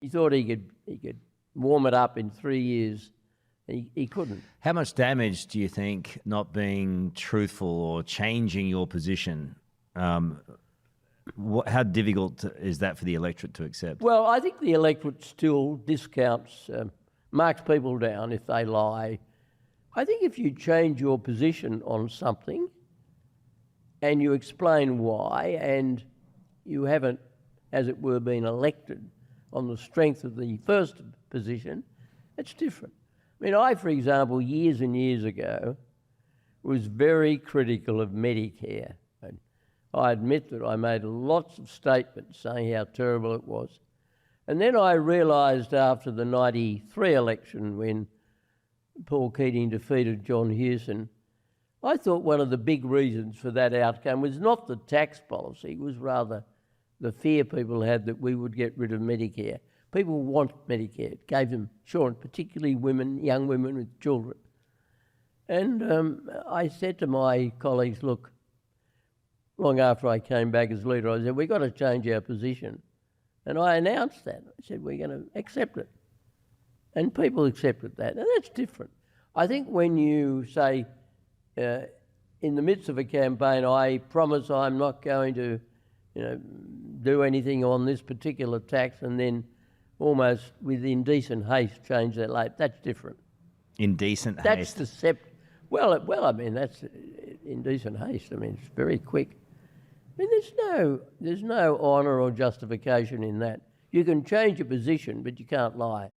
He thought he could warm it up in 3 years. He couldn't. How much damage do you think not being truthful or changing your position? How difficult is that for the electorate to accept? Well, I think the electorate still discounts, marks people down if they lie. I think if you change your position on something and you explain why, and you haven't, as it were, been elected on the strength of the first position, it's different. I mean, I, for example, years and years ago, was very critical of Medicare. And I admit that I made lots of statements saying how terrible it was. And then I realised after the 93 election, when Paul Keating defeated John Hewson, I thought one of the big reasons for that outcome was not the tax policy, it was rather the fear people had that we would get rid of Medicare. People want Medicare. It gave them insurance, particularly women, young women with children. And I said to my colleagues, look, long after I came back as leader, I said, we've got to change our position. And I announced that. I said, we're going to accept it. And people accepted that, and that's different. I think when you say, in the midst of a campaign, I promise I'm not going to do anything on this particular tax, and then almost with indecent haste change that late, that's different. Indecent haste? That's deceptive. Well, I mean, that's indecent haste. I mean, it's very quick. I mean, there's no honour or justification in that. You can change your position, but you can't lie.